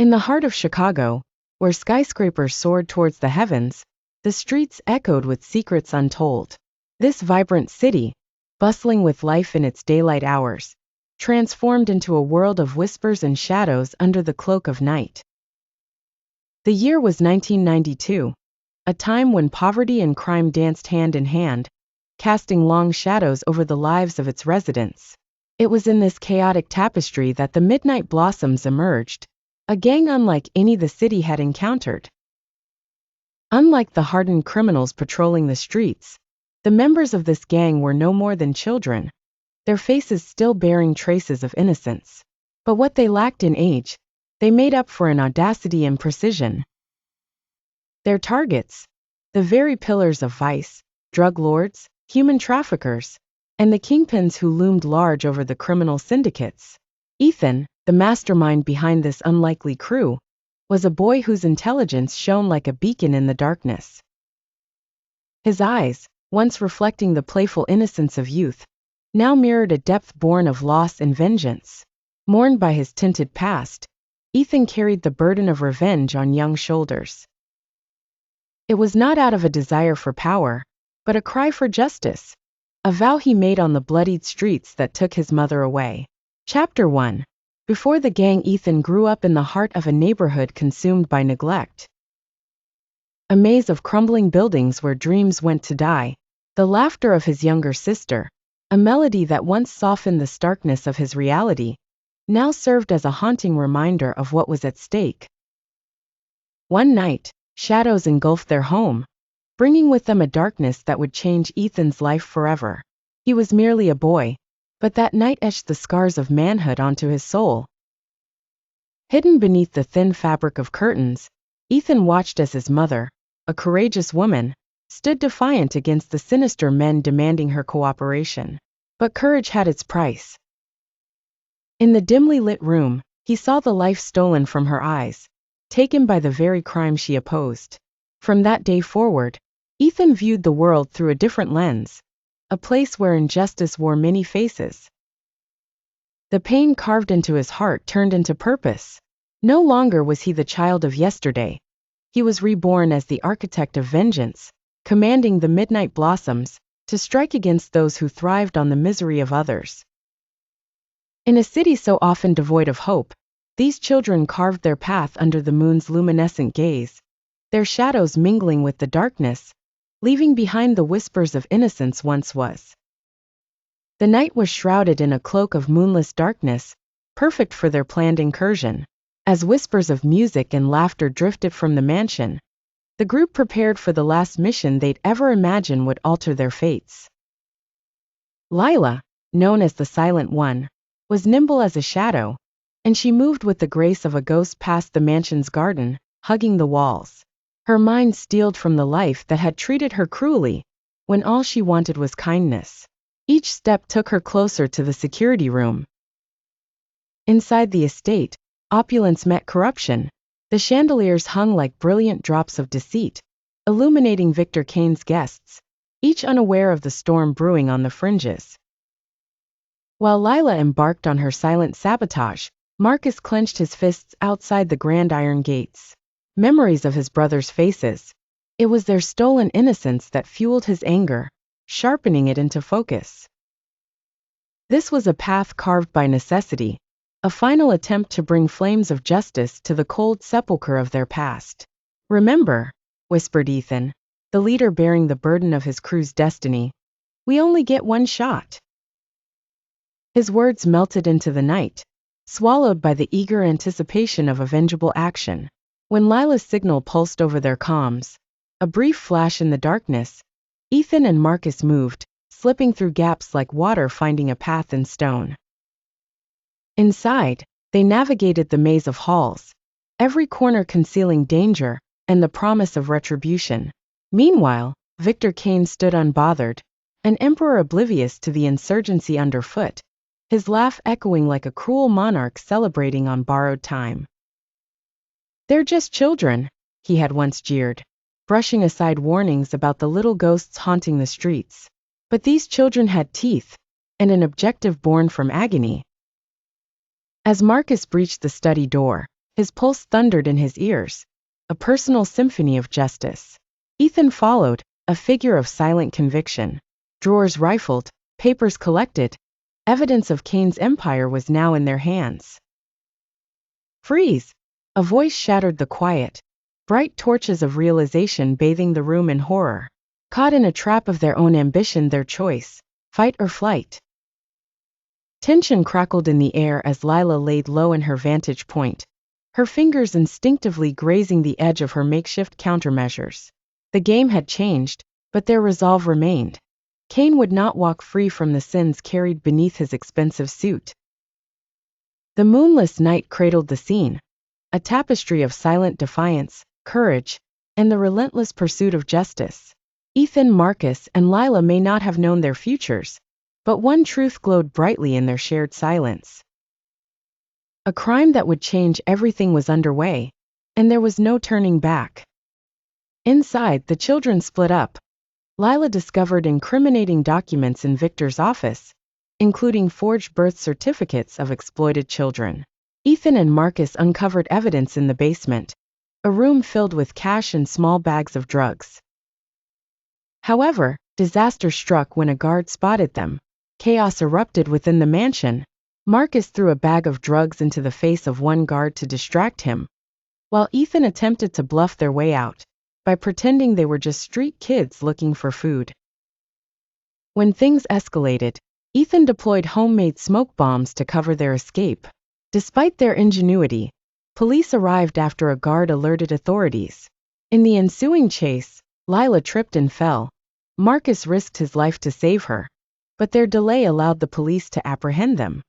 In the heart of Chicago, where skyscrapers soared towards the heavens, the streets echoed with secrets untold. This vibrant city, bustling with life in its daylight hours, transformed into a world of whispers and shadows under the cloak of night. The year was 1992, a time when poverty and crime danced hand in hand, casting long shadows over the lives of its residents. It was in this chaotic tapestry that the Midnight Blossoms emerged, a gang unlike any the city had encountered. Unlike the hardened criminals patrolling the streets, the members of this gang were no more than children, their faces still bearing traces of innocence. But what they lacked in age, they made up for in audacity and precision. Their targets, the very pillars of vice, drug lords, human traffickers, and the kingpins who loomed large over the criminal syndicates. Ethan, the mastermind behind this unlikely crew, was a boy whose intelligence shone like a beacon in the darkness. His eyes, once reflecting the playful innocence of youth, now mirrored a depth born of loss and vengeance. Mourned by his tinted past, Ethan carried the burden of revenge on young shoulders. It was not out of a desire for power, but a cry for justice, a vow he made on the bloodied streets that took his mother away. Chapter 1. Before the gang, Ethan grew up in the heart of a neighborhood consumed by neglect. A maze of crumbling buildings where dreams went to die. The laughter of his younger sister, a melody that once softened the starkness of his reality, now served as a haunting reminder of what was at stake. One night, shadows engulfed their home, bringing with them a darkness that would change Ethan's life forever. He was merely a boy, but that night etched the scars of manhood onto his soul. Hidden beneath the thin fabric of curtains, Ethan watched as his mother, a courageous woman, stood defiant against the sinister men demanding her cooperation. But courage had its price. In the dimly lit room, he saw the life stolen from her eyes, taken by the very crime she opposed. From that day forward, Ethan viewed the world through a different lens, a place where injustice wore many faces. The pain carved into his heart turned into purpose. No longer was he the child of yesterday. He was reborn as the architect of vengeance, commanding the Midnight Blossoms to strike against those who thrived on the misery of others. In a city so often devoid of hope, these children carved their path under the moon's luminescent gaze, their shadows mingling with the darkness, leaving behind the whispers of innocence once was. The night was shrouded in a cloak of moonless darkness, perfect for their planned incursion. As whispers of music and laughter drifted from the mansion, the group prepared for the last mission they'd ever imagine would alter their fates. Lila, known as the Silent One, was nimble as a shadow, and she moved with the grace of a ghost past the mansion's garden, hugging the walls. Her mind steeled from the life that had treated her cruelly, when all she wanted was kindness. Each step took her closer to the security room. Inside the estate, opulence met corruption. The chandeliers hung like brilliant drops of deceit, illuminating Victor Kane's guests, each unaware of the storm brewing on the fringes. While Lila embarked on her silent sabotage, Marcus clenched his fists outside the grand iron gates. Memories of his brothers' faces. It was their stolen innocence that fueled his anger, sharpening it into focus. This was a path carved by necessity, a final attempt to bring flames of justice to the cold sepulchre of their past. Remember, whispered Ethan, the leader bearing the burden of his crew's destiny, we only get one shot. His words melted into the night, swallowed by the eager anticipation of avengable action. When Lila's signal pulsed over their comms, a brief flash in the darkness, Ethan and Marcus moved, slipping through gaps like water finding a path in stone. Inside, they navigated the maze of halls, every corner concealing danger and the promise of retribution. Meanwhile, Victor Kane stood unbothered, an emperor oblivious to the insurgency underfoot, his laugh echoing like a cruel monarch celebrating on borrowed time. They're just children, he had once jeered, brushing aside warnings about the little ghosts haunting the streets. But these children had teeth, and an objective born from agony. As Marcus breached the study door, His pulse thundered in his ears, a personal symphony of justice. Ethan followed, a figure of silent conviction. Drawers rifled, papers collected. Evidence of Cain's empire was now in their hands. Freeze! A voice shattered the quiet, bright torches of realization bathing the room in horror. Caught in a trap of their own ambition, their choice, fight or flight. Tension crackled in the air as Lila laid low in her vantage point, her fingers instinctively grazing the edge of her makeshift countermeasures. The game had changed, but their resolve remained. Cain would not walk free from the sins carried beneath his expensive suit. The moonless night cradled the scene, a tapestry of silent defiance, courage, and the relentless pursuit of justice. Ethan, Marcus, and Lila may not have known their futures, but one truth glowed brightly in their shared silence. A crime that would change everything was underway, and there was no turning back. Inside, the children split up. Lila discovered incriminating documents in Victor's office, including forged birth certificates of exploited children. Ethan and Marcus uncovered evidence in the basement, a room filled with cash and small bags of drugs. However, disaster struck when a guard spotted them. Chaos erupted within the mansion. Marcus threw a bag of drugs into the face of one guard to distract him, while Ethan attempted to bluff their way out by pretending they were just street kids looking for food. When things escalated, Ethan deployed homemade smoke bombs to cover their escape. Despite their ingenuity, police arrived after a guard alerted authorities. In the ensuing chase, Lila tripped and fell. Marcus risked his life to save her, but their delay allowed the police to apprehend them.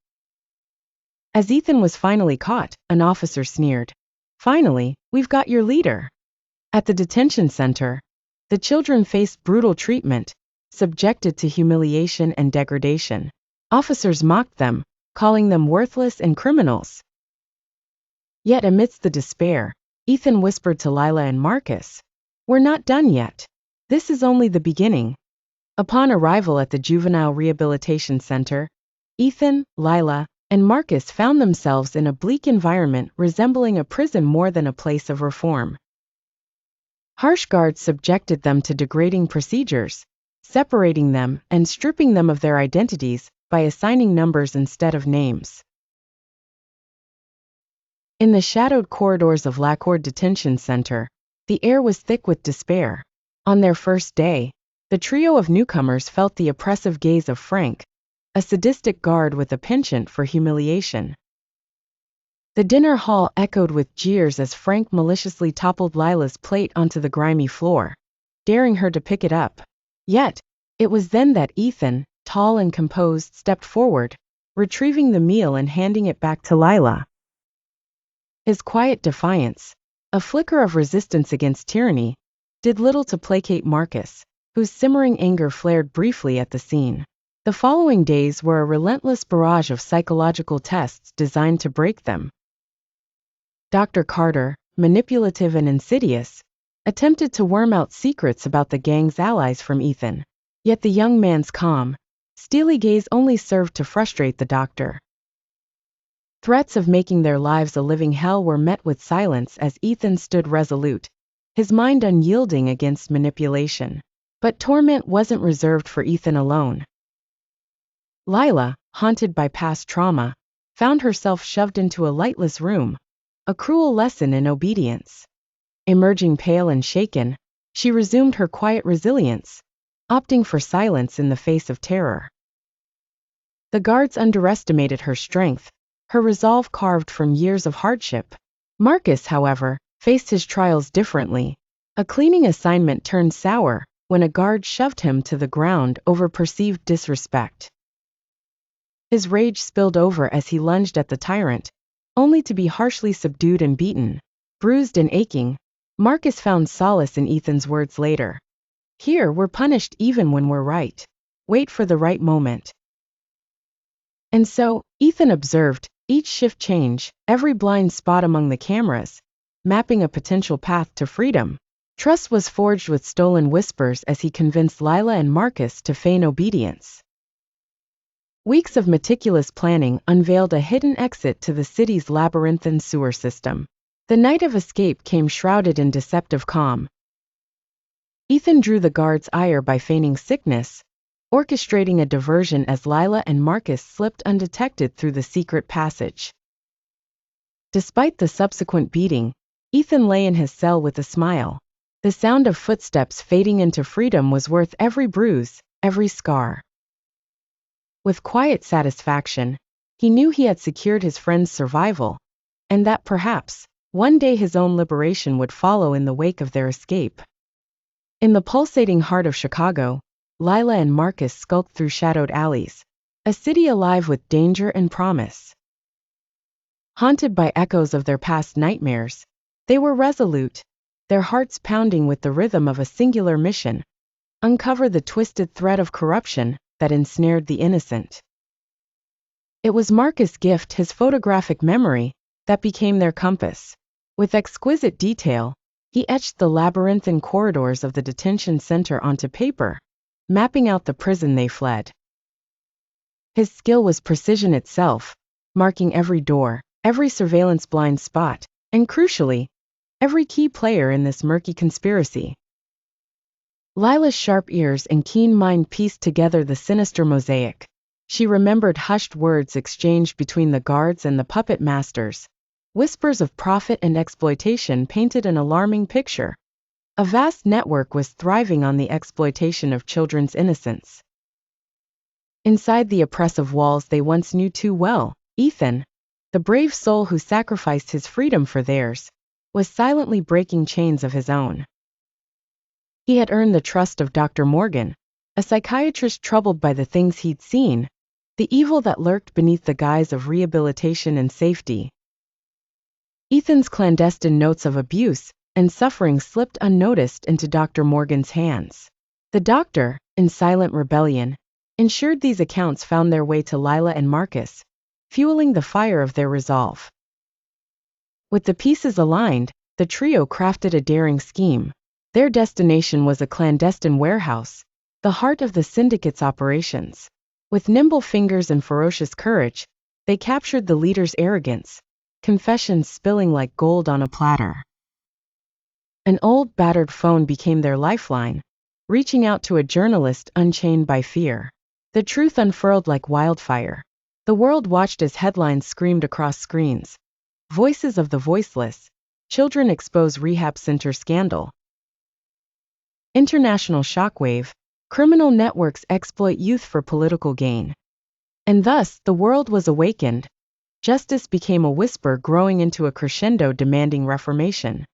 As Ethan was finally caught, an officer sneered, "Finally, we've got your leader." At the detention center, the children faced brutal treatment, subjected to humiliation and degradation. Officers mocked them, calling them worthless and criminals. Yet amidst the despair, Ethan whispered to Lila and Marcus, "We're not done yet. This is only the beginning." Upon arrival at the Juvenile Rehabilitation Center, Ethan, Lila, and Marcus found themselves in a bleak environment resembling a prison more than a place of reform. Harsh guards subjected them to degrading procedures, separating them and stripping them of their identities by assigning numbers instead of names. In the shadowed corridors of Lacour Detention Center, the air was thick with despair. On their first day, the trio of newcomers felt the oppressive gaze of Frank, a sadistic guard with a penchant for humiliation. The dinner hall echoed with jeers as Frank maliciously toppled Lila's plate onto the grimy floor, daring her to pick it up. Yet, it was then that Ethan, tall and composed, stepped forward, retrieving the meal and handing it back to Lila. His quiet defiance, a flicker of resistance against tyranny, did little to placate Marcus, whose simmering anger flared briefly at the scene. The following days were a relentless barrage of psychological tests designed to break them. Dr. Carter, manipulative and insidious, attempted to worm out secrets about the gang's allies from Ethan. Yet the young man's calm, steely gaze only served to frustrate the doctor. Threats of making their lives a living hell were met with silence as Ethan stood resolute, his mind unyielding against manipulation. But torment wasn't reserved for Ethan alone. Lila, haunted by past trauma, found herself shoved into a lightless room, a cruel lesson in obedience. Emerging pale and shaken, she resumed her quiet resilience, opting for silence in the face of terror. The guards underestimated her strength, her resolve carved from years of hardship. Marcus, however, faced his trials differently. A cleaning assignment turned sour when a guard shoved him to the ground over perceived disrespect. His rage spilled over as he lunged at the tyrant, only to be harshly subdued and beaten. Bruised and aching, Marcus found solace in Ethan's words later. "Here we're punished even when we're right. Wait for the right moment." And so, Ethan observed each shift change, every blind spot among the cameras, mapping a potential path to freedom. Trust was forged with stolen whispers as he convinced Lila and Marcus to feign obedience. Weeks of meticulous planning unveiled a hidden exit to the city's labyrinthine sewer system. The night of escape came shrouded in deceptive calm. Ethan drew the guards' ire by feigning sickness, orchestrating a diversion as Lila and Marcus slipped undetected through the secret passage. Despite the subsequent beating, Ethan lay in his cell with a smile. The sound of footsteps fading into freedom was worth every bruise, every scar. With quiet satisfaction, he knew he had secured his friend's survival, and that perhaps, one day his own liberation would follow in the wake of their escape. In the pulsating heart of Chicago, Lila and Marcus skulked through shadowed alleys, a city alive with danger and promise. Haunted by echoes of their past nightmares, they were resolute, their hearts pounding with the rhythm of a singular mission: uncover the twisted thread of corruption that ensnared the innocent. It was Marcus' gift, his photographic memory, that became their compass. With exquisite detail, he etched the labyrinthine corridors of the detention center onto paper, mapping out the prison they fled. His skill was precision itself, marking every door, every surveillance blind spot, and crucially, every key player in this murky conspiracy. Lila's sharp ears and keen mind pieced together the sinister mosaic. She remembered hushed words exchanged between the guards and the puppet masters. Whispers of profit and exploitation painted an alarming picture. A vast network was thriving on the exploitation of children's innocence. Inside the oppressive walls they once knew too well, Ethan, the brave soul who sacrificed his freedom for theirs, was silently breaking chains of his own. He had earned the trust of Dr. Morgan, a psychiatrist troubled by the things he'd seen, the evil that lurked beneath the guise of rehabilitation and safety. Ethan's clandestine notes of abuse and suffering slipped unnoticed into Dr. Morgan's hands. The doctor, in silent rebellion, ensured these accounts found their way to Lila and Marcus, fueling the fire of their resolve. With the pieces aligned, the trio crafted a daring scheme. Their destination was a clandestine warehouse, the heart of the syndicate's operations. With nimble fingers and ferocious courage, they captured the leader's arrogance, confessions spilling like gold on a platter. An old battered phone became their lifeline, reaching out to a journalist unchained by fear. The truth unfurled like wildfire. The world watched as headlines screamed across screens. Voices of the voiceless. Children expose rehab center scandal. International shockwave. Criminal networks exploit youth for political gain. And thus, the world was awakened. Justice became a whisper growing into a crescendo demanding reformation.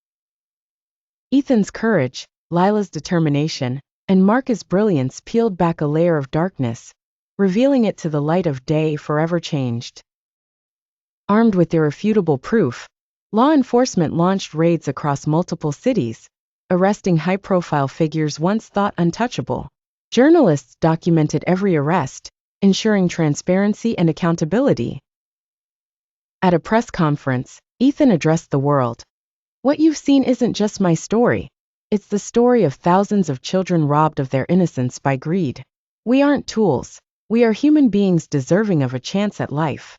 Ethan's courage, Lila's determination, and Marcus' brilliance peeled back a layer of darkness, revealing it to the light of day forever changed. Armed with irrefutable proof, law enforcement launched raids across multiple cities, arresting high-profile figures once thought untouchable. Journalists documented every arrest, ensuring transparency and accountability. At a press conference, Ethan addressed the world. "What you've seen isn't just my story. It's the story of thousands of children robbed of their innocence by greed. We aren't tools. We are human beings deserving of a chance at life."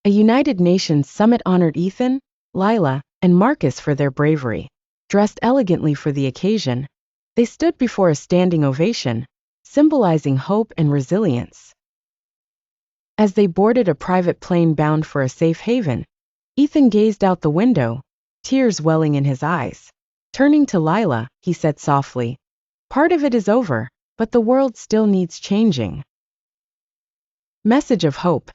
A United Nations summit honored Ethan, Lila, and Marcus for their bravery. Dressed elegantly for the occasion, they stood before a standing ovation, symbolizing hope and resilience. As they boarded a private plane bound for a safe haven, Ethan gazed out the window, tears welling in his eyes. Turning to Lila, he said softly, "Part of it is over, but the world still needs changing." Message of hope.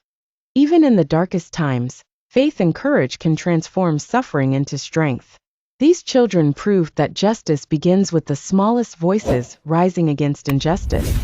Even in the darkest times, faith and courage can transform suffering into strength. These children proved that justice begins with the smallest voices rising against injustice.